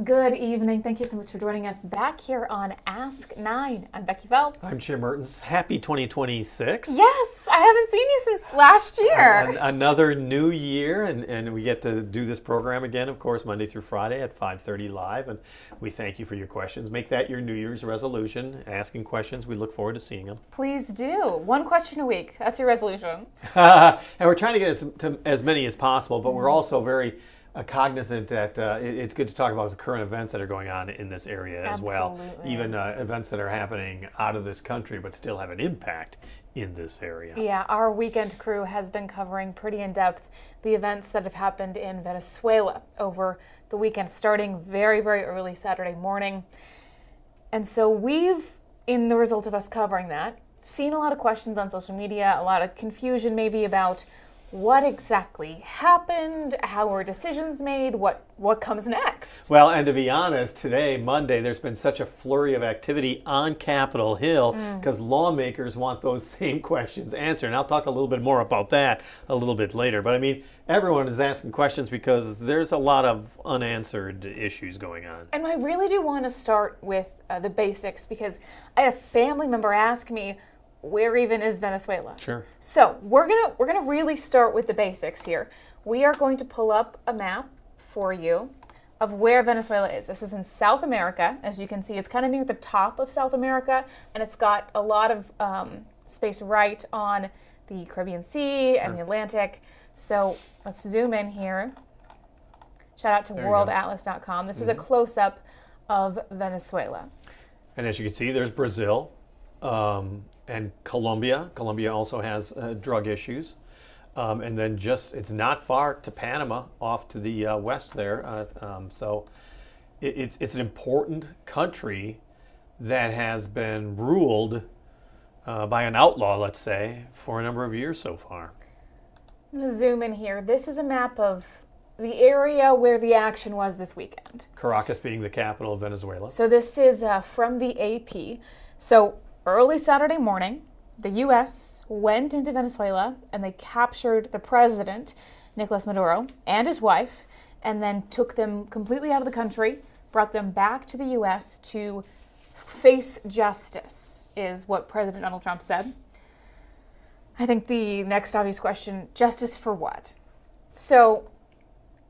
Good evening. Thank you so much for joining us back here on Ask 9. I'm Becky Phelps. I'm Jim Mertens. Happy 2026. Yes, I haven't seen you since last year. Another new year, and we get to do this program again, of course, Monday through Friday at 5:30 live. And we thank you for your questions. Make that your New Year's resolution, asking questions. We look forward to seeing them. Please do. One question a week. That's your resolution. And we're trying to get to as many as possible, but we're also very cognizant that it's good to talk about the current events that are going on in this area as well. Even events that are happening out of this country but still have an impact in this area. Yeah, our weekend crew has been covering pretty in depth the events that have happened in Venezuela over the weekend, starting very, very early Saturday morning. And so we've, in the result of us covering that, seen a lot of questions on social media, a lot of confusion maybe about what exactly happened, how were decisions made, what comes next? Well, and to be honest, today, Monday, there's been such a flurry of activity on Capitol Hill because lawmakers want those same questions answered. And I'll talk a little bit more about that a little bit later. But I mean, everyone is asking questions because there's a lot of unanswered issues going on. And I really do want to start with the basics because I had a family member ask me, where even is Venezuela? Sure. So we're gonna really start with the basics here. We are going to pull up a map for you of where Venezuela is. This is in South America. As you can see, it's kind of near the top of South America, and it's got a lot of space right on the Caribbean Sea and the Atlantic. So let's zoom in here. Shout out to worldatlas.com. This is a close-up of Venezuela. And as you can see, there's Brazil. And Colombia. Colombia also has drug issues. And then it's not far to Panama, off to the west there. So it's an important country that has been ruled by an outlaw, let's say, for a number of years so far. I'm going to zoom in here. This is a map of the area where the action was this weekend. Caracas being the capital of Venezuela. So this is from the AP. So early Saturday morning, the U.S. went into Venezuela and they captured the president, Nicolas Maduro, and his wife, and then took them completely out of the country, brought them back to the U.S. to face justice, is what President Donald Trump said. I think the next obvious question, justice for what? So,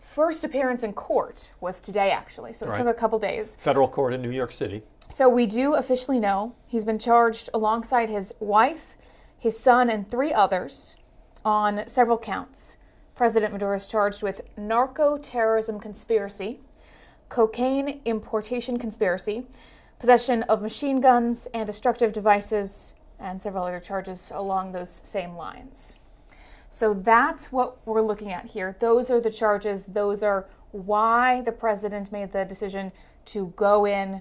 first appearance in court was today, actually, so it took a couple days. Federal court in New York City. So we do officially know he's been charged alongside his wife, his son, and 3 others on several counts. President Maduro is charged with narco-terrorism conspiracy, cocaine importation conspiracy, possession of machine guns and destructive devices, and several other charges along those same lines. So that's what we're looking at here. Those are the charges. Those are why the president made the decision to go in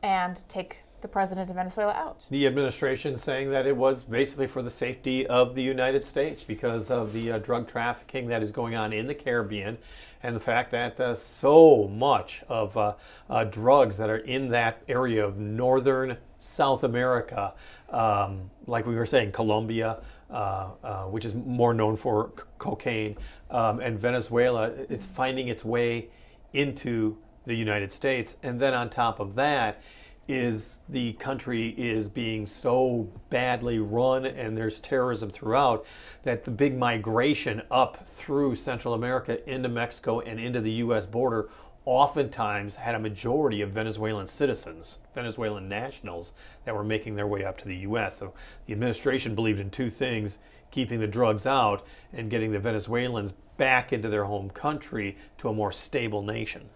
and take the president of Venezuela out. The administration saying that it was basically for the safety of the United States because of the drug trafficking that is going on in the Caribbean and the fact that so much of drugs that are in that area of northern South America, like we were saying, Colombia, which is more known for cocaine, and Venezuela, it's finding its way into the United States. And then on top of that is the country is being so badly run and there's terrorism throughout that the big migration up through Central America into Mexico and into the U.S. border oftentimes had a majority of Venezuelan citizens, Venezuelan nationals that were making their way up to the U.S. So the administration believed in 2 things, keeping the drugs out and getting the Venezuelans back into their home country to a more stable nation.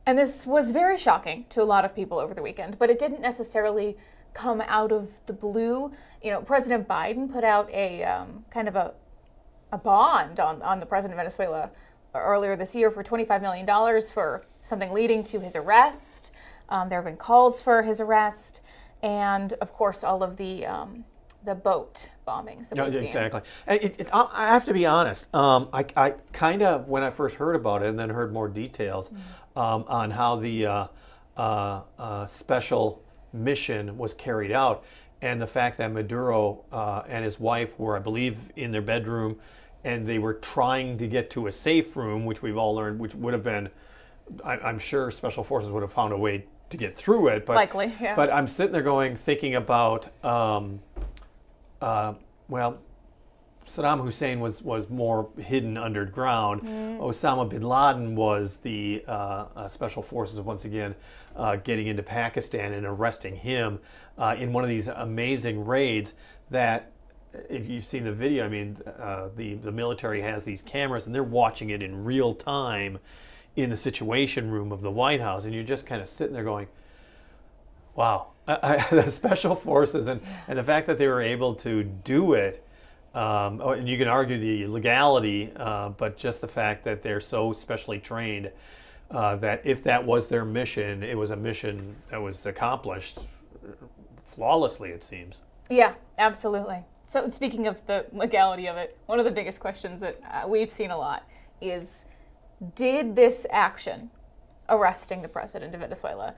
And this was very shocking to a lot of people over the weekend, but it didn't necessarily come out of the blue. You know, President Biden put out a kind of a bond on the president of Venezuela earlier this year for $25 million for something leading to his arrest. There have been calls for his arrest, and of course all of the boat bombings that we've seen. Exactly. I have to be honest. I kind of, when I first heard about it and then heard more details on how the special mission was carried out, and the fact that Maduro and his wife were, I believe, in their bedroom, and they were trying to get to a safe room, which we've all learned, which would have been I'm sure special forces would have found a way to get through it. But, Likely, yeah. But I'm sitting there thinking about, well, Saddam Hussein was more hidden underground. Osama bin Laden was the special forces once again getting into Pakistan and arresting him in one of these amazing raids that, if you've seen the video, I mean, the military has these cameras and they're watching it in real time in the Situation Room of the White House, and you're just kind of sitting there going, wow, the special forces and the fact that they were able to do it. And you can argue the legality, but just the fact that they're so specially trained that if that was their mission, it was a mission that was accomplished flawlessly, it seems. Yeah, absolutely. So speaking of the legality of it, one of the biggest questions that we've seen a lot is, did this action, arresting the president of Venezuela,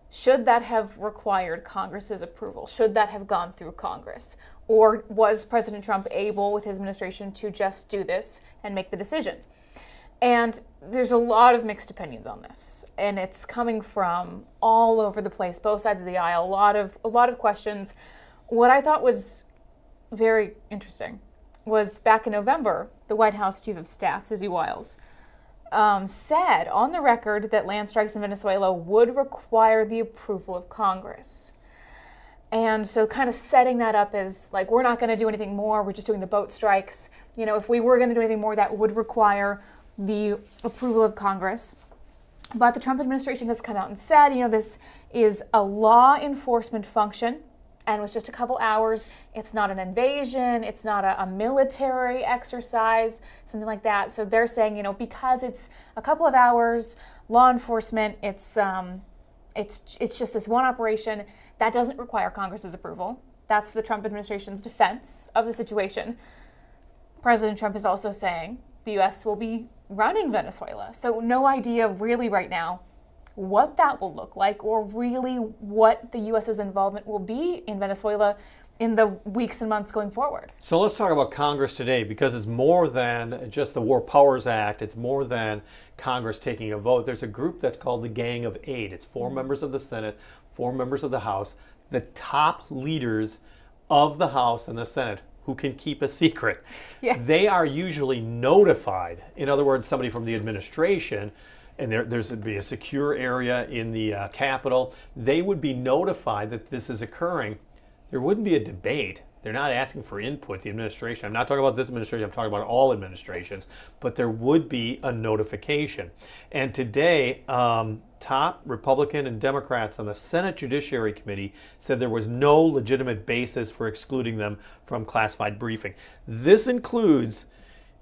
should that have required Congress's approval? Should that have gone through Congress? Or was President Trump able, with his administration, to just do this and make the decision? And there's a lot of mixed opinions on this, and it's coming from all over the place, both sides of the aisle. A lot of questions. What I thought was very interesting was back in November, the White House Chief of Staff, Susie Wiles, said on the record that land strikes in Venezuela would require the approval of Congress. And so kind of setting that up as like, we're not going to do anything more, we're just doing the boat strikes. You know, if we were going to do anything more, that would require the approval of Congress. But the Trump administration has come out and said, you know, this is a law enforcement function, and it was just a couple hours. It's not an invasion. It's not a military exercise, something like that. So they're saying, you know, because it's a couple of hours, law enforcement, it's just this one operation that doesn't require Congress's approval. That's the Trump administration's defense of the situation. President Trump is also saying the U.S. will be running Venezuela. So no idea really right now what that will look like, or really what the U.S.'s involvement will be in Venezuela in the weeks and months going forward. So let's talk about Congress today, because it's more than just the War Powers Act. It's more than Congress taking a vote. There's a group that's called the Gang of Eight. It's 4 members of the Senate, 4 members of the House, the top leaders of the House and the Senate who can keep a secret. Yes. They are usually notified. In other words, somebody from the administration, and there's would be a secure area in the Capitol, they would be notified that this is occurring. There wouldn't be a debate. They're not asking for input, the administration. I'm not talking about this administration, I'm talking about all administrations. Yes. But there would be a notification. And today, top Republican and Democrats on the Senate Judiciary Committee said there was no legitimate basis for excluding them from classified briefing. This includes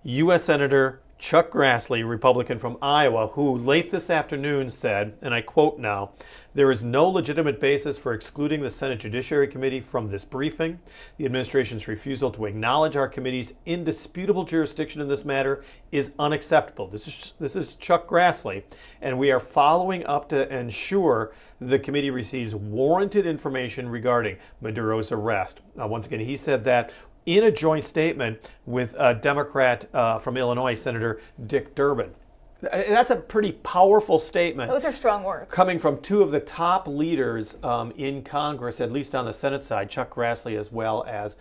U.S. Senator Chuck Grassley, Republican from Iowa, who late this afternoon said, and I quote now, "There is no legitimate basis for excluding the Senate Judiciary Committee from this briefing. The administration's refusal to acknowledge our committee's indisputable jurisdiction in this matter is unacceptable." This is Chuck Grassley, and we are following up to ensure the committee receives warranted information regarding Maduro's arrest. Once again, he said that in a joint statement with a Democrat from Illinois, Senator Dick Durbin. That's a pretty powerful statement. Those are strong words. Coming from 2 of the top leaders in Congress, at least on the Senate side, Chuck Grassley as well as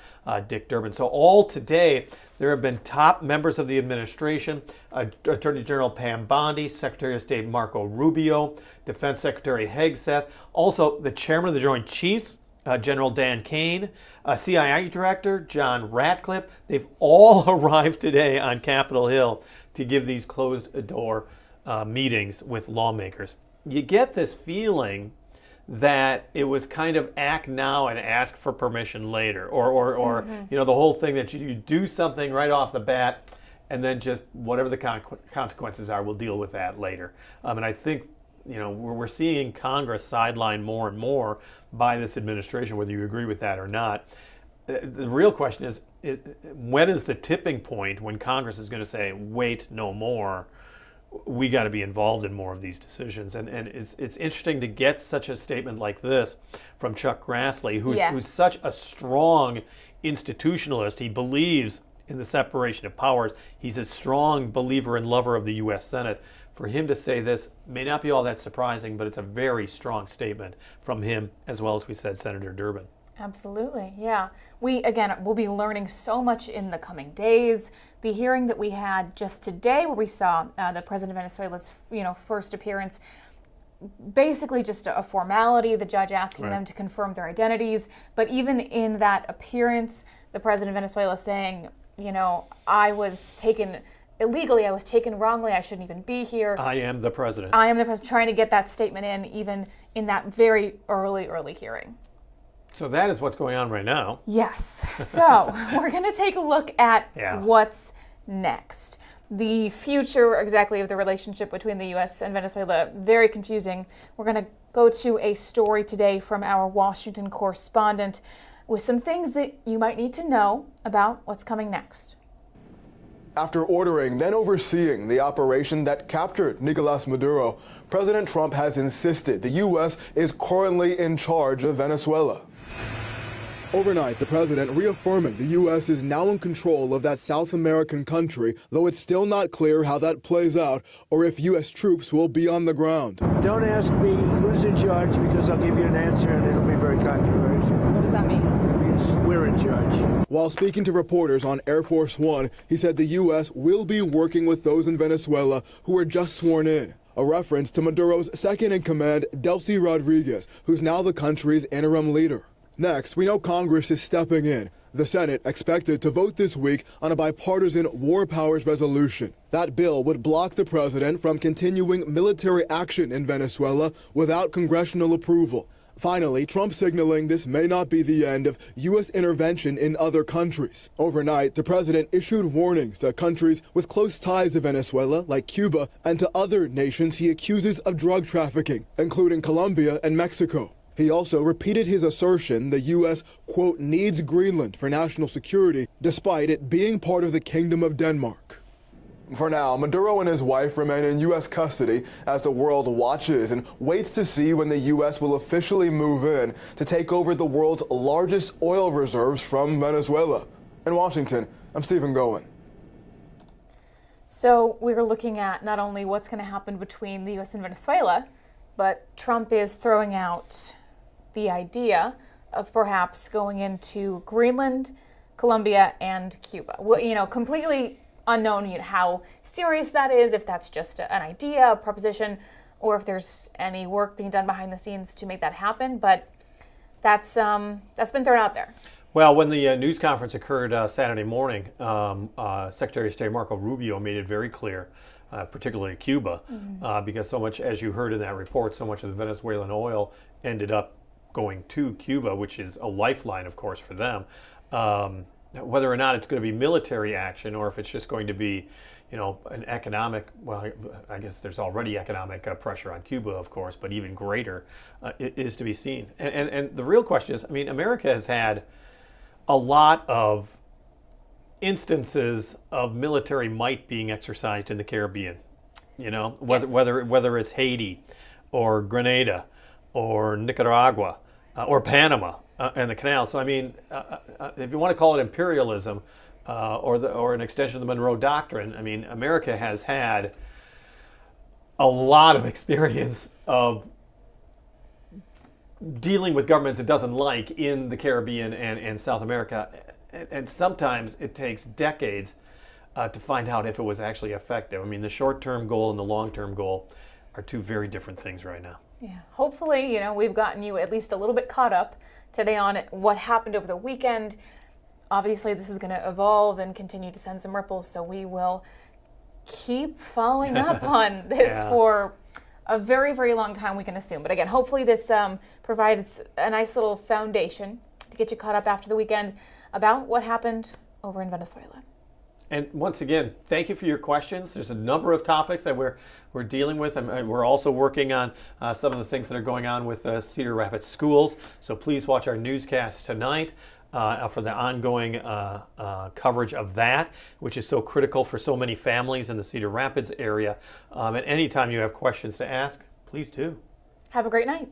Dick Durbin. So all today, there have been top members of the administration, Attorney General Pam Bondi, Secretary of State Marco Rubio, Defense Secretary Hegseth, also the Chairman of the Joint Chiefs, General Dan Kane, CIA Director John Ratcliffe. They've all arrived today on Capitol Hill to give these closed-door meetings with lawmakers. You get this feeling that it was kind of act now and ask for permission later, or you know, the whole thing that you do something right off the bat, and then just whatever the consequences are, we'll deal with that later. And I think, you know, we're seeing Congress sidelined more and more by this administration, whether you agree with that or not. The real question is when is the tipping point when Congress is going to say, wait, no more? We got to be involved in more of these decisions. And it's interesting to get such a statement like this from Chuck Grassley, who's such a strong institutionalist. He believes in the separation of powers. He's a strong believer and lover of the U.S. Senate. for him to say this may not be all that surprising, but it's a very strong statement from him, as well as we said, Senator Durbin. Absolutely, yeah. We'll be learning so much in the coming days. The hearing that we had just today, where we saw the president of Venezuela's, first appearance, basically just a formality, the judge asking them to confirm their identities. But even in that appearance, the president of Venezuela saying, I was taken illegally, I was taken wrongly, I shouldn't even be here. I am the president. I am the president, trying to get that statement in, even in that very early hearing. So that is what's going on right now. Yes. So we're going to take a look at what's next. The future exactly of the relationship between the US and Venezuela, very confusing. We're going to go to a story today from our Washington correspondent with some things that you might need to know about what's coming next. After ordering, then overseeing the operation that captured Nicolás Maduro, President Trump has insisted the U.S. is currently in charge of Venezuela. Overnight, the president reaffirming the U.S. is now in control of that South American country, though it's still not clear how that plays out or if U.S. troops will be on the ground. Don't ask me who's in charge, because I'll give you an answer and it'll be very controversial. What does that mean? It means we're in charge. While speaking to reporters on Air Force One, he said the U.S. will be working with those in Venezuela who were just sworn in, a reference to Maduro's second-in-command, Delcy Rodriguez, who's now the country's interim leader. Next, we know Congress is stepping in. The Senate expected to vote this week on a bipartisan war powers resolution. That bill would block the president from continuing military action in Venezuela without congressional approval. Finally, Trump signaling this may not be the end of U.S. intervention in other countries. Overnight, the president issued warnings to countries with close ties to Venezuela, like Cuba, and to other nations he accuses of drug trafficking, including Colombia and Mexico. He also repeated his assertion the U.S., quote, needs Greenland for national security, despite it being part of the Kingdom of Denmark. For now, Maduro and his wife remain in U.S. custody as the world watches and waits to see when the U.S. will officially move in to take over the world's largest oil reserves from Venezuela. In Washington, I'm Stephen Goen. So we're looking at not only what's going to happen between the U.S. and Venezuela, but Trump is throwing out the idea of perhaps going into Greenland, Colombia, and Cuba. Well, completely unknown how serious that is, if that's just an idea, a proposition, or if there's any work being done behind the scenes to make that happen. But that's been thrown out there. Well, when the news conference occurred Saturday morning, Secretary of State Marco Rubio made it very clear, particularly Cuba, because so much, as you heard in that report, so much of the Venezuelan oil ended up going to Cuba, which is a lifeline, of course, for them. Whether or not it's going to be military action or if it's just going to be, an economic, well, I guess there's already economic pressure on Cuba, of course, but even greater is to be seen. And the real question is, America has had a lot of instances of military might being exercised in the Caribbean. Whether it's Haiti or Grenada or Nicaragua or Panama and the canal. So if you want to call it imperialism or an extension of the Monroe Doctrine, America has had a lot of experience of dealing with governments it doesn't like in the Caribbean and South America. And sometimes it takes decades to find out if it was actually effective. The short-term goal and the long-term goal are two very different things right now. Yeah, hopefully, we've gotten you at least a little bit caught up today on what happened over the weekend. Obviously, this is going to evolve and continue to send some ripples, so we will keep following up on this for a very, very long time, we can assume. But again, hopefully this provides a nice little foundation to get you caught up after the weekend about what happened over in Venezuela. And once again, thank you for your questions. There's a number of topics that we're dealing with, and we're also working on some of the things that are going on with Cedar Rapids schools. So please watch our newscast tonight for the ongoing coverage of that, which is so critical for so many families in the Cedar Rapids area. And anytime you have questions to ask, please do. Have a great night.